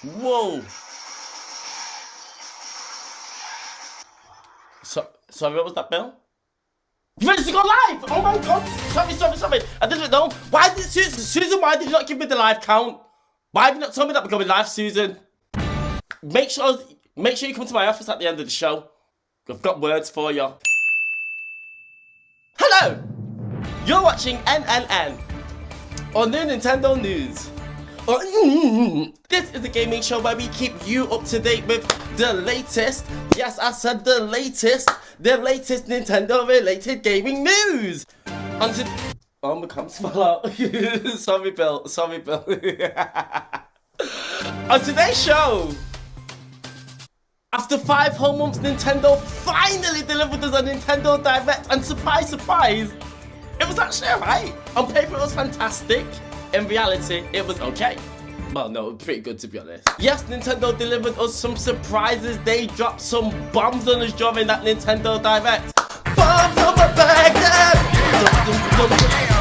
Whoa. Sorry, what was that, Bill? You ready to go live? Oh my god. Sorry. I didn't know. Why did Susan, why did you not give me the live count? Why have you not told me that we're going live, Susan? Make sure you come to my office at the end of the show. I've got words for you. Hello! You're watching NNN on New Nintendo News. This is a gaming show where we keep you up to date with the latest, yes I said the latest Nintendo related gaming news. Oh, my comms fell out. Sorry Bill. On today's show, after 5 whole months, Nintendo finally delivered us a Nintendo Direct, and surprise, it was actually alright. On paper it was fantastic. In reality, it was okay. Well, no, pretty good to be honest. Yes, Nintendo delivered us some surprises. They dropped some bombs on us during that Nintendo Direct. Bombs over Baghdad!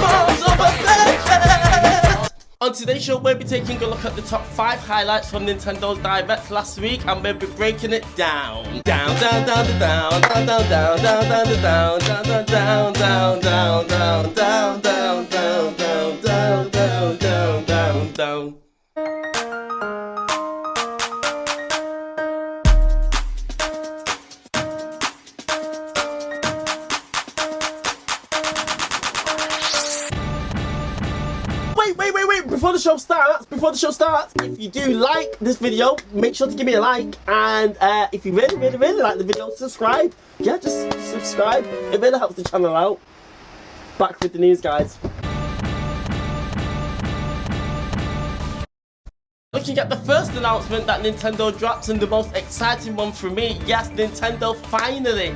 Bombs over Baghdad! On today's show, we'll be taking a look at the top 5 highlights from Nintendo's Direct last week, and we'll be breaking it down. Down. Wait, before the show starts, if you do like this video, make sure to give me a like, and if you really like the video, subscribe. Yeah, just subscribe. It really helps the channel out. Back with the news, guys. Looking at the first announcement that Nintendo dropped, and the most exciting one for me, yes, Nintendo finally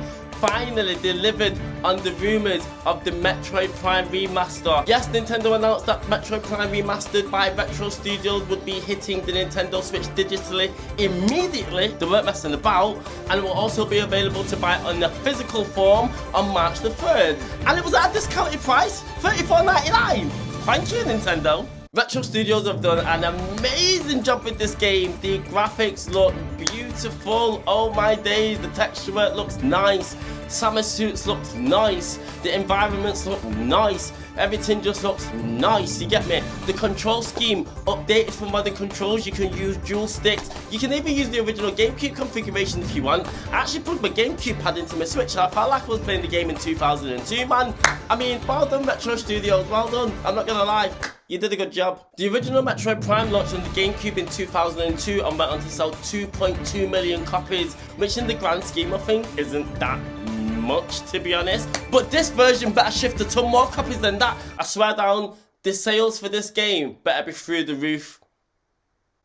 delivered on the rumors of the Metroid Prime Remaster. Yes, Nintendo announced that Metroid Prime Remastered by Retro Studios would be hitting the Nintendo Switch digitally immediately. They weren't messing about, and it will also be available to buy in a physical form on March the 3rd. And it was at a discounted price, $34.99. Thank you, Nintendo. Retro Studios have done an amazing job with this game. The graphics look beautiful. Oh my days, the texture work looks nice. Samus suits looks nice. The environments look nice. Everything just looks nice, you get me? The control scheme updated for modern controls. You can use dual sticks. You can even use the original GameCube configuration if you want. I actually plugged my GameCube pad into my Switch, and I felt like I was playing the game in 2002, man. I mean, well done Retro Studios, well done. I'm not gonna lie. You did a good job. The original Metroid Prime launched on the GameCube in 2002 and went on to sell 2.2 million copies, which in the grand scheme of things isn't that much, to be honest. But this version better shift a ton more copies than that. I swear down, the sales for this game better be through the roof.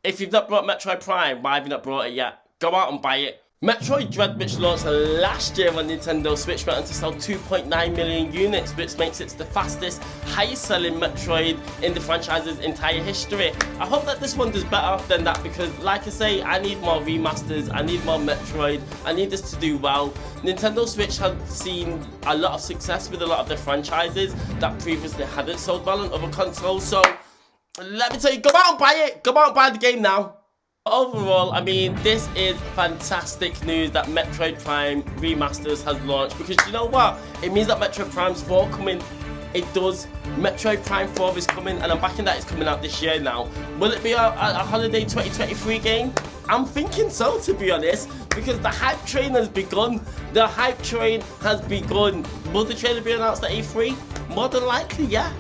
If you've not brought Metroid Prime, why have you not brought it yet? Go out and buy it. Metroid Dread, which launched last year on Nintendo Switch, went on to sell 2.9 million units, which makes it the fastest, highest selling Metroid in the franchise's entire history. I hope that this one does better than that, because like I say, I need more remasters, I need more Metroid, I need this to do well. Nintendo Switch has seen a lot of success with a lot of their franchises that previously hadn't sold well on other consoles, so let me tell you, go out and buy it, go out and buy the game now. Overall, I mean, this is fantastic news that Metroid Prime Remasters has launched, because you know what? It means that Metroid Prime's 4 coming. It does. Metroid Prime 4 is coming, and I'm backing that it's coming out this year now. Will it be a holiday 2023 game? I'm thinking so, to be honest, because the hype train has begun. The hype train has begun. Will the trailer be announced at E3? More than likely, yeah.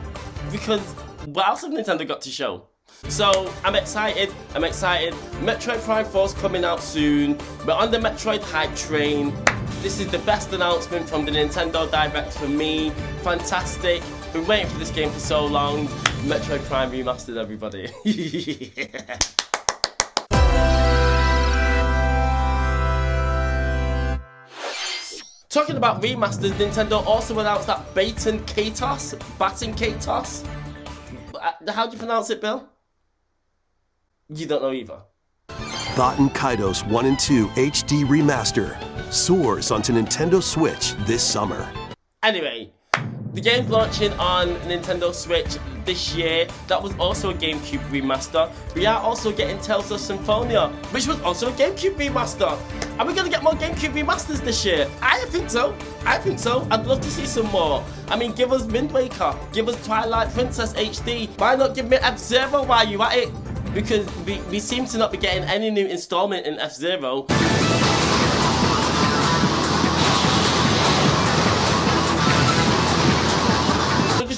Because what else have Nintendo got to show? So, I'm excited. Metroid Prime 4 is coming out soon. We're on the Metroid hype train. This is the best announcement from the Nintendo Direct for me. Fantastic. Been waiting for this game for so long. Metroid Prime Remastered, everybody. Talking about remasters, Nintendo also announced that Baton Kaitos. How do you pronounce it, Bill? You don't know either. Baton Kaitos 1 and 2 HD Remaster soars onto Nintendo Switch this summer. Anyway, the game's launching on Nintendo Switch this year that was also a GameCube remaster. We are also getting Tales of Symphonia, which was also a GameCube remaster. Are we going to get more GameCube remasters this year? I think so. I think so. I'd love to see some more. I mean, give us Wind Waker, give us Twilight Princess HD. Why not give me F-Zero while you at it? Because we seem to not be getting any new installment in F-Zero.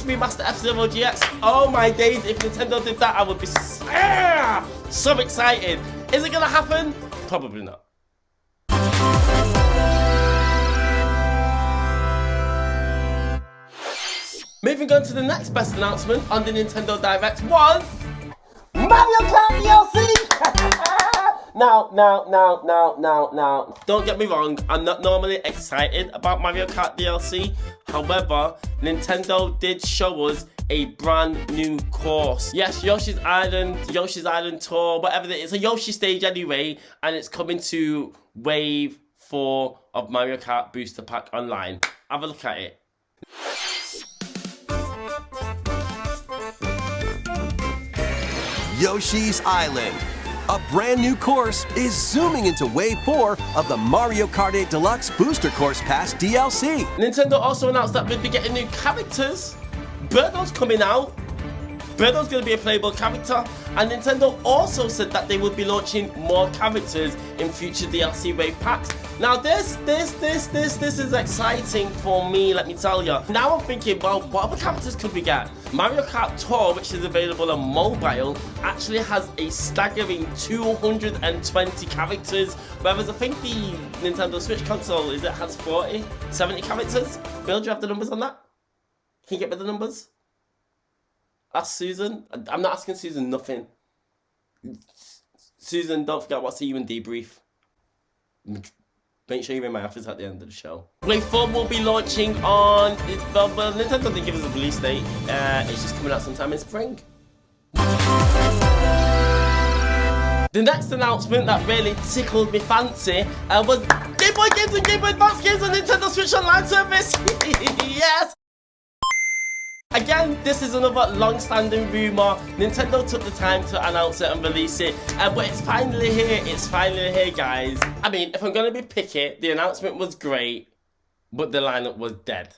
Remaster F-Zero GX. Oh my days, if Nintendo did that, I would be so excited. Is it gonna happen? Probably not. Moving on to the next best announcement on the Nintendo Direct was Mario Kart DLC! Now. Don't get me wrong, I'm not normally excited about Mario Kart DLC. However, Nintendo did show us a brand new course. Yes, Yoshi's Island Tour, whatever it is, a Yoshi stage anyway, and it's coming to Wave 4 of Mario Kart Booster Pack Online. Have a look at it. Yoshi's Island. A brand new course is zooming into Wave 4 of the Mario Kart 8 Deluxe Booster Course Pass DLC. Nintendo also announced that we'll be getting new characters. Birdo's coming out. Birdo's going to be a playable character. And Nintendo also said that they would be launching more characters in future DLC Wave packs. Now this is exciting for me, let me tell you. Now I'm thinking, well, what other characters could we get? Mario Kart Tour, which is available on mobile, actually has a staggering 220 characters, whereas I think the Nintendo Switch console has 40, 70 characters. Bill, do you have the numbers on that? Can you get me the numbers? Ask Susan. I'm not asking Susan nothing. Susan, don't forget what see you in debrief. Make sure you're in my office at the end of the show. Wave 4 will be launching on... Well, Nintendo didn't give us a release date. It's just coming out sometime in spring. The next announcement that really tickled me fancy was Game Boy games and Game Boy Advance games on Nintendo Switch Online service. Yes! Again, this is another long-standing rumour. Nintendo took the time to announce it and release it, but it's finally here. It's finally here, guys. I mean, if I'm going to be picky, the announcement was great, but the lineup was dead.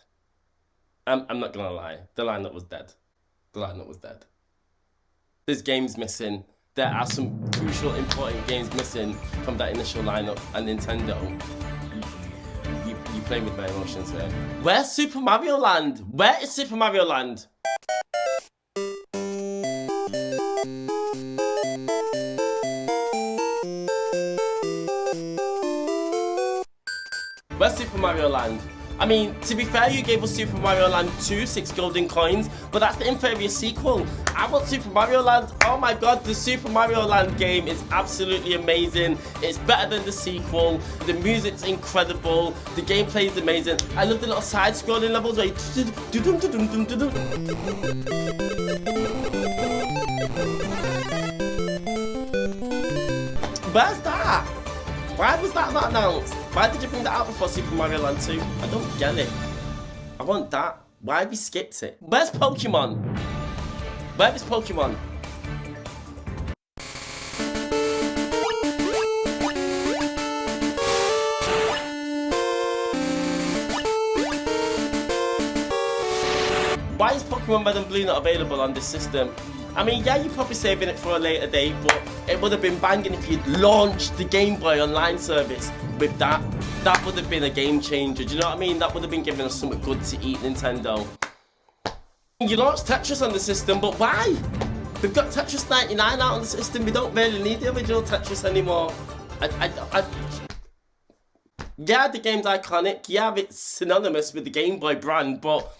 I'm not going to lie. The lineup was dead. The lineup was dead. There's games missing. There are some crucial, important games missing from that initial lineup, and Nintendo... You playing with my emotions here. Where's Super Mario Land? Where is Super Mario Land? Where's Super Mario Land? I mean, to be fair, you gave us Super Mario Land 2, 6 golden coins, but that's the inferior sequel. I want Super Mario Land. Oh my god, the Super Mario Land game is absolutely amazing. It's better than the sequel. The music's incredible. The gameplay is amazing. I love the little side-scrolling levels where you... Where's that? Why was that not announced? Why did you bring that out before Super Mario Land 2? I don't get it. I want that. Why have you skipped it? Where's Pokemon? Where is Pokemon? Why is Pokemon Red and Blue not available on this system? I mean, yeah, you're probably saving it for a later date, but it would have been banging if you'd launched the Game Boy Online service with that. That would have been a game changer, do you know what I mean? That would have been giving us something good to eat, Nintendo. You launched Tetris on the system, but why? We've got Tetris 99 out on the system. We don't really need the original Tetris anymore. Yeah, the game's iconic. Yeah, it's synonymous with the Game Boy brand, but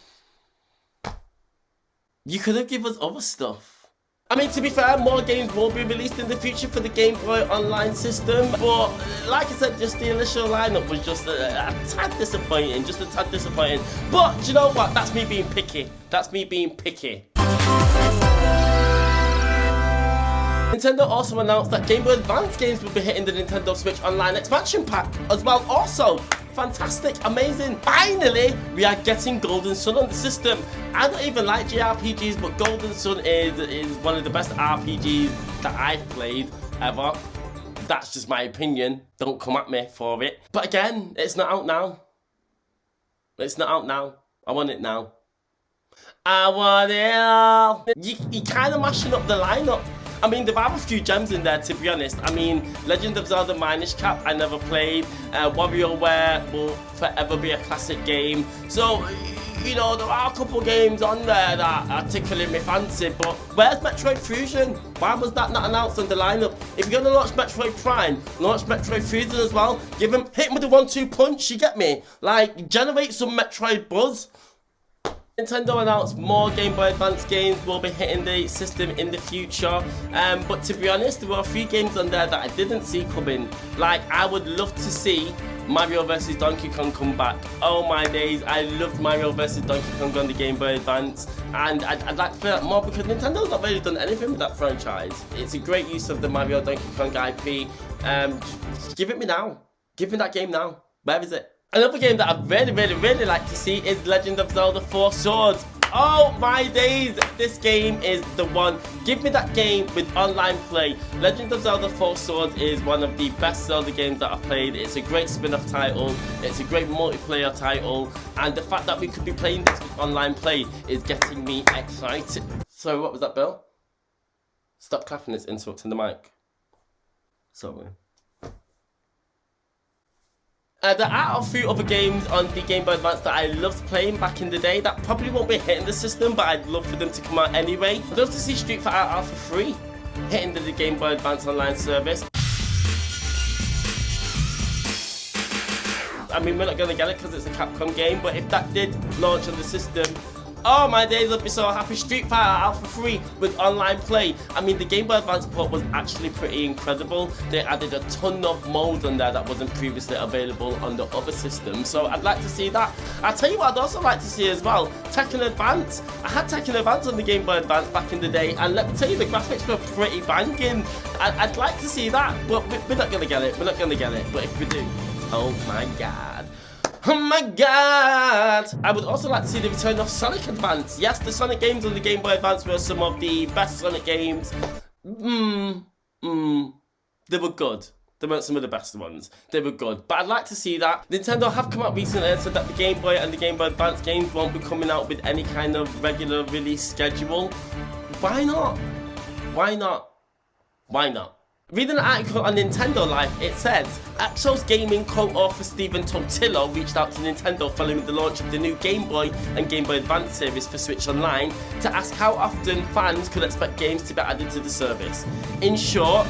you could have given us other stuff. I mean, to be fair, more games will be released in the future for the Game Boy Online system, but like I said, just the initial lineup was just a tad disappointing, just a tad disappointing. But do you know what? That's me being picky. That's me being picky. Nintendo also announced that Game Boy Advance games will be hitting the Nintendo Switch Online expansion pack as well. Also, fantastic, amazing. Finally, we are getting Golden Sun on the system. I don't even like JRPGs, but Golden Sun is one of the best RPGs that I've played ever. That's just my opinion. Don't come at me for it. But again, it's not out now. It's not out now. I want it now. I want it all. You kind of mashing up the lineup. I mean, there are a few gems in there, to be honest. I mean, Legend of Zelda Minish Cap, I never played. WarioWare will forever be a classic game. So, you know, there are a couple games on there that are tickling me fancy, but where's Metroid Fusion? Why was that not announced on the lineup? If you're gonna launch Metroid Prime, launch Metroid Fusion as well. Hit him with the 1-2 punch, you get me? Like, generate some Metroid buzz. Nintendo announced more Game Boy Advance games will be hitting the system in the future, but to be honest, there were a few games on there that I didn't see coming. Like, I would love to see Mario vs Donkey Kong come back. Oh my days, I loved Mario vs Donkey Kong on the Game Boy Advance, and I'd like to play that more because Nintendo's not really done anything with that franchise. It's a great use of the Mario Donkey Kong IP. Just give it me now. Give me that game now. Where is it? Another game that I really like to see is Legend of Zelda 4 Swords. Oh my days, this game is the one. Give me that game with online play. Legend of Zelda 4 Swords is one of the best Zelda games that I've played. It's a great spin-off title, it's a great multiplayer title, and the fact that we could be playing this with online play is getting me excited. So what was that, Bill? Stop clapping, it's interrupting the mic. Sorry. There are a few other games on the Game Boy Advance that I loved playing back in the day that probably won't be hitting the system, but I'd love for them to come out anyway. I'd love to see Street Fighter Alpha 3 hitting the Game Boy Advance online service. I mean, we're not going to get it because it's a Capcom game, but if that did launch on the system, oh my days, I'd be so happy. Street Fighter Alpha 3 with online play. I mean, the Game Boy Advance port was actually pretty incredible. They added a ton of modes on there that wasn't previously available on the other systems. So I'd like to see that. I'll tell you what I'd also like to see as well. Tekken Advance. I had Tekken Advance on the Game Boy Advance back in the day, and let me tell you, the graphics were pretty banging. I'd like to see that, but we're not going to get it. We're not going to get it. But if we do, oh my god. Oh my god! I would also like to see the return of Sonic Advance. Yes, the Sonic games on the Game Boy Advance were some of the best Sonic games. They were good. They weren't some of the best ones. They were good. But I'd like to see that. Nintendo have come out recently and said that the Game Boy and the Game Boy Advance games won't be coming out with any kind of regular release schedule. Why not? Why not? Why not? Reading an article on Nintendo Life, it says, Axos Gaming co-author Stephen Totillo reached out to Nintendo following the launch of the new Game Boy and Game Boy Advance series for Switch Online to ask how often fans could expect games to be added to the service. In short,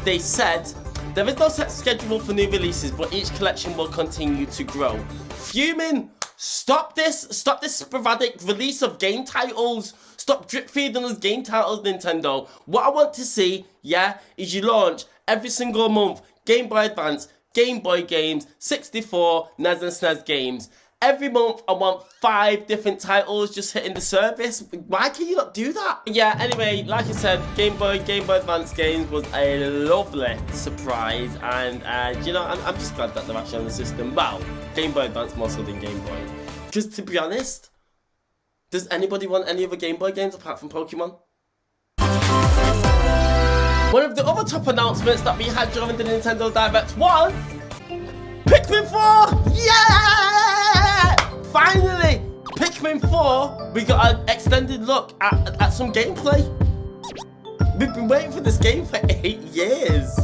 they said, there is no set schedule for new releases, but each collection will continue to grow. Fuming! Stop this sporadic release of game titles. Stop drip feeding us game titles, Nintendo. What I want to see, yeah, is you launch every single month Game Boy Advance, Game Boy games, 64, NES and SNES games. Every month I want 5 different titles just hitting the service. Why can you not do that? Yeah, anyway, like I said, Game Boy Advance games was a lovely surprise, and you know, I'm just glad that they're actually on the system. Well, Game Boy Advance more so than Game Boy. Because to be honest, does anybody want any other Game Boy games apart from Pokemon? One of the other top announcements that we had during the Nintendo Direct was Pikmin 4! Yeah! Finally! Pikmin 4, we got an extended look at some gameplay. We've been waiting for this game for 8 years.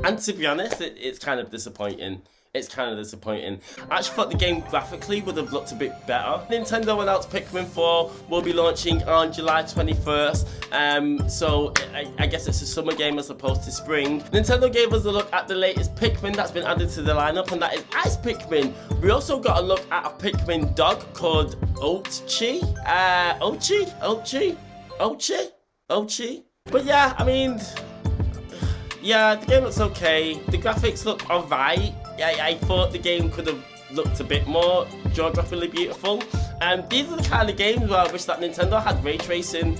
And to be honest, it's kind of disappointing. It's kind of disappointing. I actually thought the game graphically would have looked a bit better. Nintendo announced Pikmin 4 will be launching on July 21st. So I guess it's a summer game as opposed to spring. Nintendo gave us a look at the latest Pikmin that's been added to the lineup, and that is Ice Pikmin. We also got a look at a Pikmin dog called Ochi. Ochi. But yeah, I mean, yeah, the game looks okay. The graphics look alright. I thought the game could have looked a bit more geographically beautiful. These are the kind of games where I wish that Nintendo had ray tracing.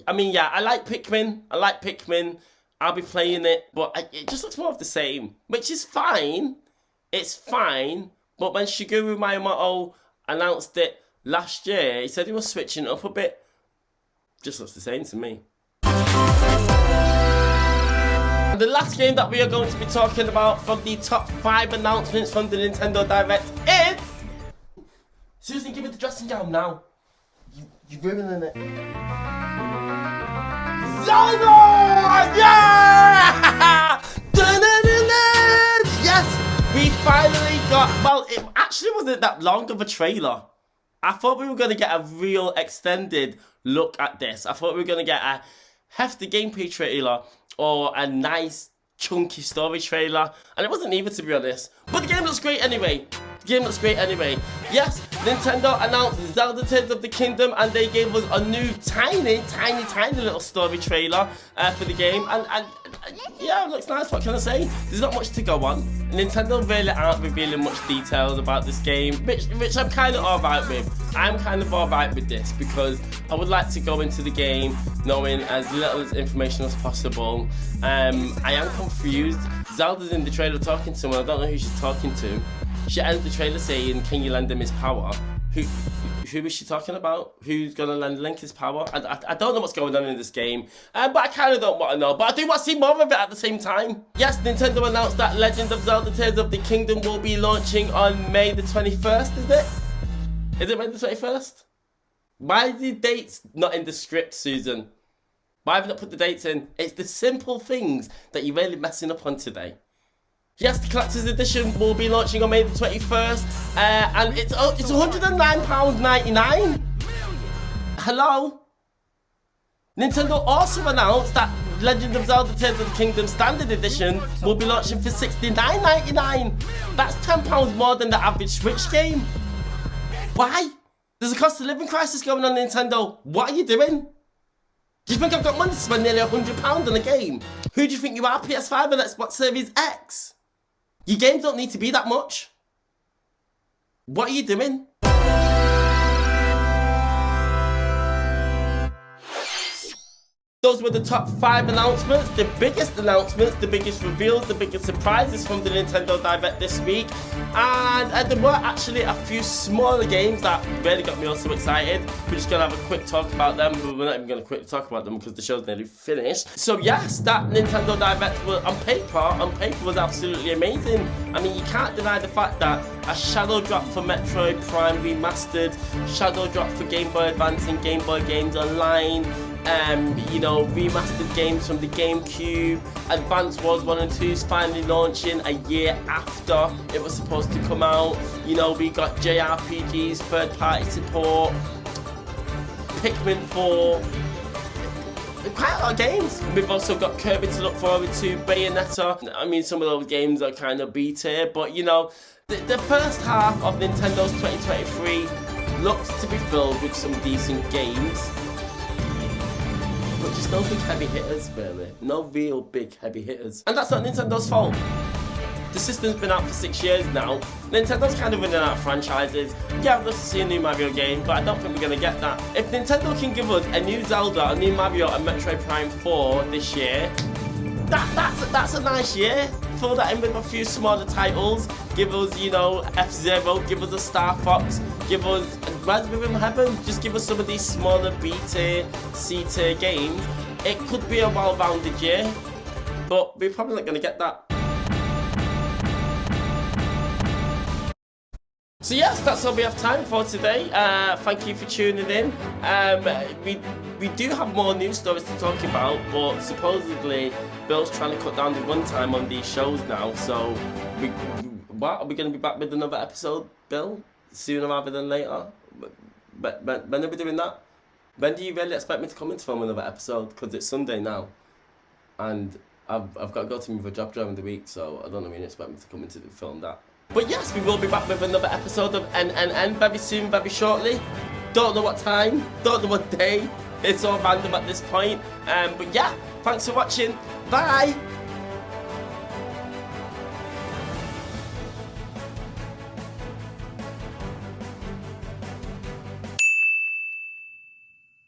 I mean, yeah, I like Pikmin. I'll be playing it, but it just looks more of the same, which is fine. It's fine, but when Shigeru Miyamoto announced it last year, he said he was switching it up a bit. Just looks the same to me. The last game that we are going to be talking about from the top 5 announcements from the Nintendo Direct is... Susan, give me the dressing gown now. You're ruining it. Zelda! Yeah! Yes! We finally got... Well, it actually wasn't that long of a trailer. I thought we were going to get a real extended look at this. I thought we were going to get a hefty gameplay trailer or a nice chunky story trailer, and it wasn't either, to be honest. But the game looks great anyway. Yes, Nintendo announced Zelda Tears of the Kingdom, and they gave us a new tiny little story trailer for the game, and yeah, it looks nice. What can I say? There's not much to go on. Nintendo really aren't revealing much details about this game, which I'm kind of alright with. I'm kind of alright with this because I would like to go into the game knowing as little information as possible. I am confused. Zelda's in the trailer talking to someone. I don't know who she's talking to. She ends the trailer saying, "Can you lend him his power?" Who is she talking about? Who's gonna lend Link his power? I don't know what's going on in this game, but I kind of don't want to know. But I do want to see more of it at the same time. Yes, Nintendo announced that Legend of Zelda Tears of the Kingdom will be launching on May the 21st, is it? Is it May the 21st? Why are the dates not in the script, Susan? Why have you not put the dates in? It's the simple things that you're really messing up on today. Yes, the collector's edition will be launching on May the 21st, and it's £109.99. Hello? Nintendo also announced that Legend of Zelda Tears of the Kingdom Standard Edition will be launching for £69.99. That's £10 more than the average Switch game. Why? There's a cost of living crisis going on, Nintendo. What are you doing? Do you think I've got money to spend nearly £100 on a game? Who do you think you are, PS5 and Xbox Series X? Your games don't need to be that much. What are you doing? Those were the top 5 announcements, the biggest announcements, the biggest reveals, the biggest surprises from the Nintendo Direct this week. And there were actually a few smaller games that really got me also excited. We're just going to have a quick talk about them, but we're not even going to quickly talk about them because the show's nearly finished. So yes, that Nintendo Direct was, on paper was absolutely amazing. I mean, you can't deny the fact that a shadow drop for Metroid Prime Remastered, shadow drop for Game Boy Advance and Game Boy Games Online, you know, remastered games from the GameCube, Advance Wars 1 and 2's finally launching a year after it was supposed to come out. You know, we got JRPGs, third-party support, Pikmin 4, quite a lot of games. We've also got Kirby to look forward to, Bayonetta. I mean, some of those games are kind of B tier, but you know, the first half of Nintendo's 2023 looks to be filled with some decent games. But just no big heavy hitters, really. No real big heavy hitters. And that's not Nintendo's fault. The system's been out for 6 years now. Nintendo's kind of running out of franchises. Yeah, I'd love to see a new Mario game, but I don't think we're going to get that. If Nintendo can give us a new Zelda, a new Mario, and Metroid Prime 4 this year, that's a nice year. Fill that in with a few smaller titles. Give us, you know, F-Zero, give us a Star Fox, give us Rise Within Heaven. Just give us some of these smaller B-tier, C-tier games. It could be a well-rounded year, but we're probably not going to get that. So yes, that's all we have time for today. Thank you for tuning in. We do have more news stories to talk about, but supposedly Bill's trying to cut down the runtime on these shows now. So, are we going to be back with another episode, Bill? Sooner rather than later? But when are we doing that? When do you really expect me to come in to film another episode? Because it's Sunday now, and I've got to go to me for a job during the week, so I don't know when you expect me to come in to film that. But yes, we will be back with another episode of NNN very soon, very shortly. Don't know what time, don't know what day. It's all random at this point. But yeah, thanks for watching. Bye!